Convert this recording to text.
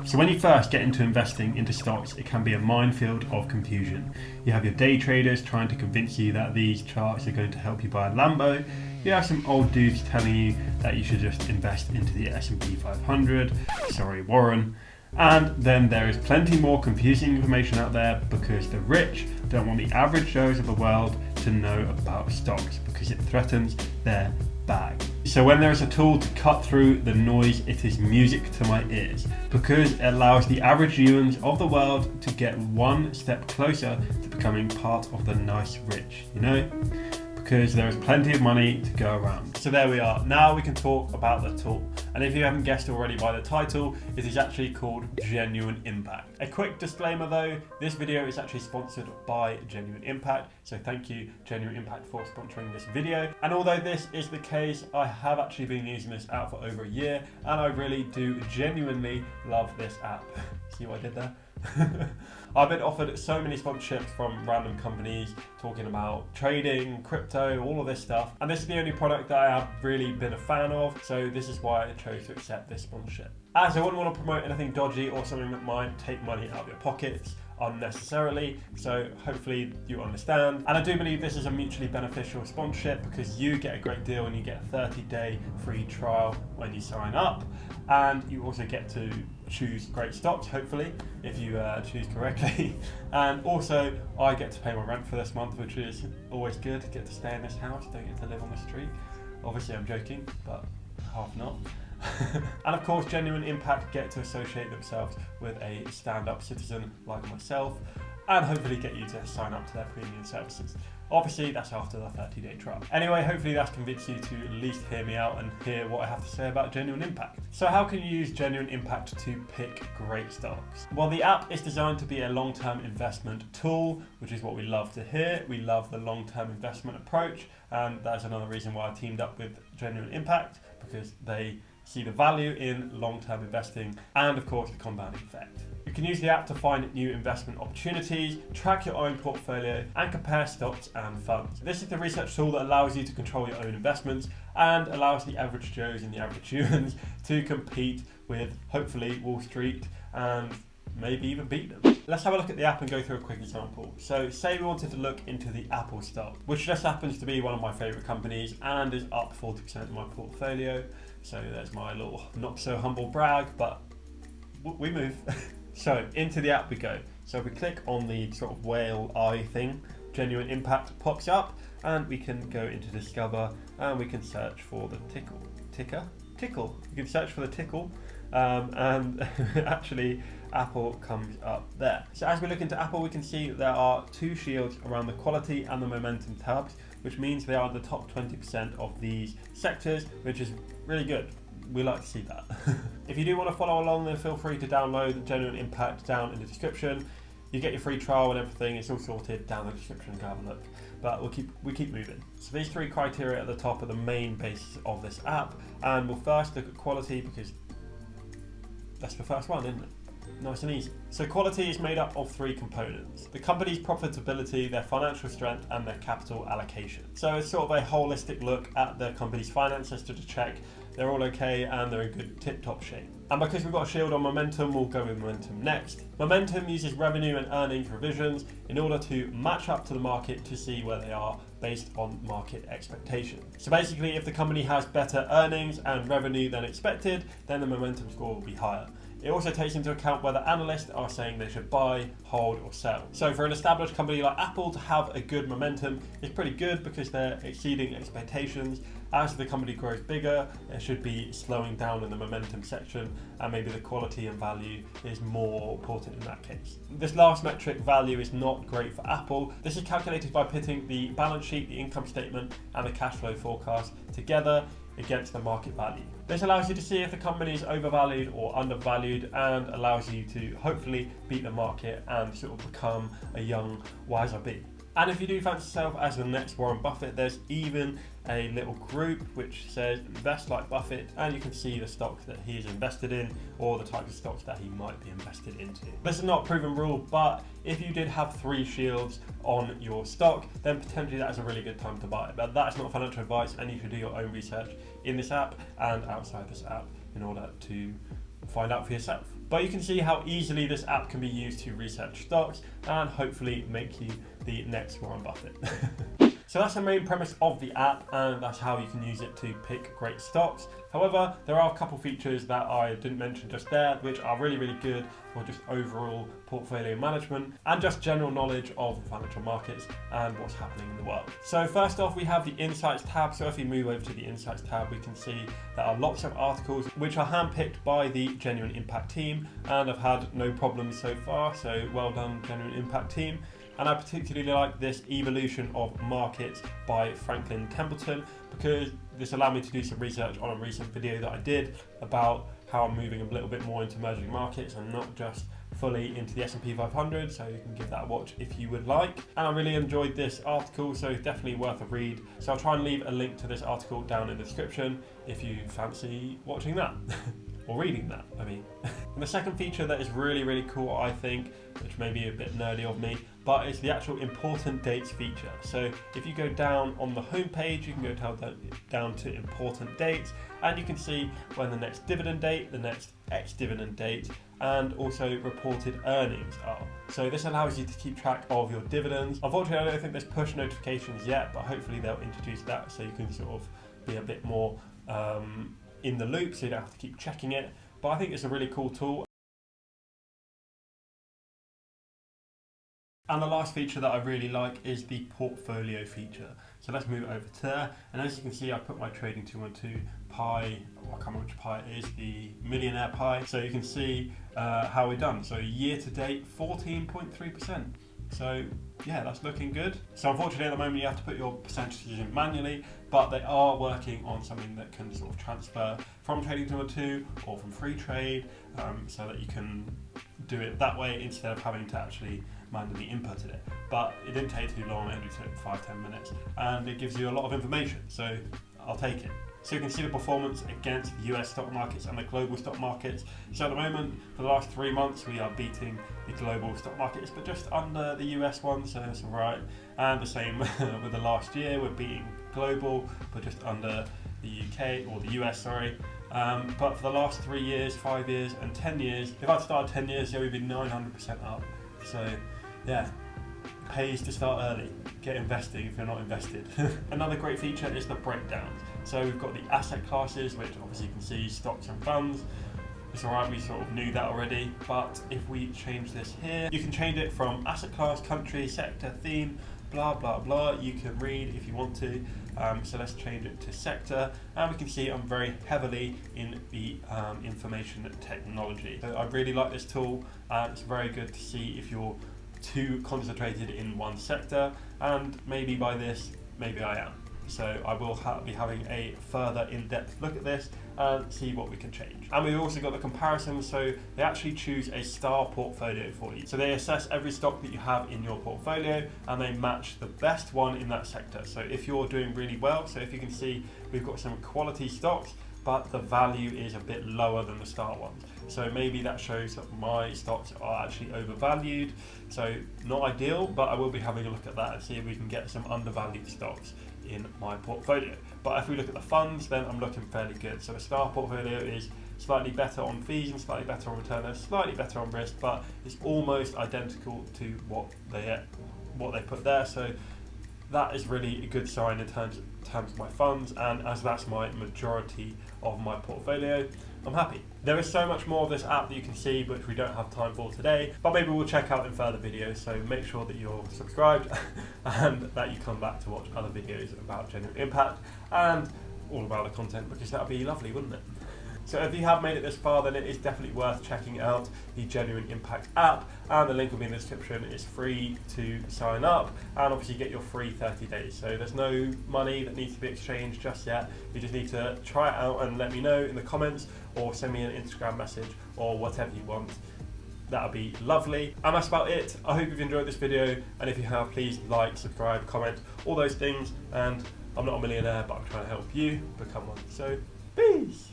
So when you first get into investing into stocks, it can be a minefield of confusion. You have your day traders trying to convince you that these charts are going to help you buy a Lambo. You have some old dudes telling you that you should just invest into the S&P 500. Sorry, Warren. And then there is plenty more confusing information out there because the rich don't want the average Joes of the world to know about stocks because it threatens their bag. So when there is a tool to cut through the noise, it is music to my ears because it allows the average Euans of the world to get one step closer to becoming part of the nice rich, you know? Because there is plenty of money to go around. So there we are. Now we can talk about the tool. And if you haven't guessed already by the title, it is actually called Genuine Impact. A quick disclaimer though, this video is actually sponsored by Genuine Impact. So thank you, Genuine Impact, for sponsoring this video. And although this is the case, I have actually been using this app for over a year, and I really do genuinely love this app. See what I did there? I've been offered so many sponsorships from random companies talking about trading, crypto, all of this stuff, and this is the only product that I have really been a fan of, so this is why I chose to accept this sponsorship. As I wouldn't want to promote anything dodgy or something that might take money out of your pockets unnecessarily, so hopefully you understand. And I do believe this is a mutually beneficial sponsorship because you get a great deal and you get a 30-day free trial when you sign up, and you also get to choose great stocks, hopefully, if you choose correctly. And also I get to pay my rent for this month, which is always good. Get to stay in this house, don't get to live on the street. Obviously I'm joking, but half not. And of course, Genuine Impact get to associate themselves with a stand-up citizen like myself, and hopefully get you to sign up to their premium services. Obviously, that's after the 30-day trial. Anyway, hopefully that's convinced you to at least hear me out and hear what I have to say about Genuine Impact. So how can you use Genuine Impact to pick great stocks? Well, the app is designed to be a long-term investment tool, which is what we love to hear. We love the long-term investment approach, and that's another reason why I teamed up with Genuine Impact, because they see the value in long-term investing and of course the compounding effect. You can use the app to find new investment opportunities, track your own portfolio, and compare stocks and funds. This is the research tool that allows you to control your own investments and allows the average Joes and the average Euans to compete with, hopefully, Wall Street and maybe even beat them. Let's have a look at the app and go through a quick example. So say we wanted to look into the Apple stock, which just happens to be one of my favorite companies and is up 40% in my portfolio. So there's my little not so humble brag, but we move. So into the app we go. So we click on the sort of whale eye thing, Genuine Impact pops up, and we can go into Discover and we can search for the tickle. You can search for the tickle, and actually Apple comes up there. So as we look into Apple, we can see that there are two shields around the quality and the momentum tabs, which means they are in the top 20% of these sectors, which is really good. We like to see that. If you do want to follow along, then feel free to download the Genuine Impact down in the description. You get your free trial and everything. It's all sorted down in the description. Go have a look. But we keep moving. So these three criteria at the top are the main basis of this app, and we'll first look at quality because that's the first one, isn't it? Nice and easy. So quality is made up of three components: the company's profitability, their financial strength, and their capital allocation. So it's sort of a holistic look at the company's finances to check they're all okay and they're in good tip-top shape. And because we've got a shield on momentum, we'll go with momentum next. Momentum uses revenue and earnings revisions in order to match up to the market to see where they are based on market expectations. So basically, if the company has better earnings and revenue than expected, then the momentum score will be higher. It also takes into account whether analysts are saying they should buy, hold, or sell. So for an established company like Apple to have a good momentum is pretty good because they're exceeding expectations. As the company grows bigger, it should be slowing down in the momentum section, and maybe the quality and value is more important in that case. This last metric, value, is not great for Apple. This is calculated by pitting the balance sheet, the income statement, and the cash flow forecast together against the market value. This allows you to see if the company is overvalued or undervalued, and allows you to hopefully beat the market and sort of become a young, wiser bee. And if you do fancy yourself as the next Warren Buffett, there's even a little group which says invest like Buffett, and you can see the stocks that he is invested in or the types of stocks that he might be invested into. This is not a proven rule, but if you did have three shields on your stock, then potentially that is a really good time to buy. But that is not financial advice, and you should do your own research in this app and outside this app in order to find out for yourself. But you can see how easily this app can be used to research stocks and hopefully make you the next Warren Buffett. So that's the main premise of the app, and that's how you can use it to pick great stocks. However, there are a couple features that I didn't mention just there, which are really, really good for just overall portfolio management and just general knowledge of the financial markets and what's happening in the world. So first off, we have the Insights tab. So if we move over to the Insights tab, we can see there are lots of articles which are handpicked by the Genuine Impact team, and I've had no problems so far. So well done, Genuine Impact team. And I particularly like this Evolution of Markets by Franklin Templeton, because this allowed me to do some research on a recent video that I did about how I'm moving a little bit more into emerging markets and not just fully into the S&P 500, so you can give that a watch if you would like. And I really enjoyed this article, so definitely worth a read. So I'll try and leave a link to this article down in the description if you fancy watching that. Or reading that, I mean. And the second feature that is really, really cool, I think, which may be a bit nerdy of me, but it's the actual important dates feature. So if you go down on the home page, you can go down to important dates, and you can see when the next dividend date, the next ex-dividend date, and also reported earnings are. So this allows you to keep track of your dividends. Unfortunately, I don't think there's push notifications yet, but hopefully they'll introduce that so you can sort of be a bit more in the loop, so you don't have to keep checking it. But I think it's a really cool tool. And the last feature that I really like is the portfolio feature. So let's move over to there. And as you can see, I put my trading 212 pie, I can't remember which pie it is, the millionaire pie. So you can see how we're done. So year to date, 14.3%. So yeah, that's looking good. So unfortunately at the moment you have to put your percentages in manually, but they are working on something that can sort of transfer from Trading 212 or from free trade, so that you can do it that way instead of having to actually manually input it. But it didn't take too long, it only took 5-10 minutes, and it gives you a lot of information, so I'll take it. So you can see the performance against the US stock markets and the global stock markets. So at the moment, for the last 3 months, we are beating the global stock markets, but just under the US one, so that's all right. And the same with the last year, we're beating global, but just under the UK, or the US, sorry. But for the last 3 years, 5 years, and 10 years, if I'd started 10 years ago, we'd be 900% up. So yeah, it pays to start early. Get investing if you're not invested. Another great feature is the breakdowns. So we've got the asset classes, which obviously you can see stocks and funds. It's alright, we sort of knew that already, but if we change this here, you can change it from asset class, country, sector, theme, blah, blah, blah. You can read if you want to. So let's change it to sector, and we can see I'm very heavily in the information technology. So I really like this tool, and it's very good to see if you're too concentrated in one sector, and maybe by this, maybe I am. So I will be having a further in-depth look at this and see what we can change. And we've also got the comparison, so they actually choose a star portfolio for you. So they assess every stock that you have in your portfolio and they match the best one in that sector. So if you're doing really well, so if you can see we've got some quality stocks, but the value is a bit lower than the star ones. So maybe that shows that my stocks are actually overvalued. So not ideal, but I will be having a look at that and see if we can get some undervalued stocks in my portfolio. But if we look at the funds, then I'm looking fairly good. So the star portfolio is slightly better on fees and slightly better on return, and slightly better on risk, but it's almost identical to what they put there. So that is really a good sign in terms of my funds, and as that's my majority of my portfolio, I'm happy. There is so much more of this app that you can see, which we don't have time for today, but maybe we'll check out in further videos, so make sure that you're subscribed and that you come back to watch other videos about Genuine Impact and all about the content, because that would be lovely, wouldn't it? So if you have made it this far, then it is definitely worth checking out the Genuine Impact app, and the link will be in the description. It's free to sign up and obviously get your free 30 days. So there's no money that needs to be exchanged just yet. You just need to try it out and let me know in the comments, or send me an Instagram message or whatever you want. That would be lovely. And that's about it. I hope you've enjoyed this video, and if you have, please like, subscribe, comment, all those things. And I'm not a millionaire, but I'm trying to help you become one. So peace.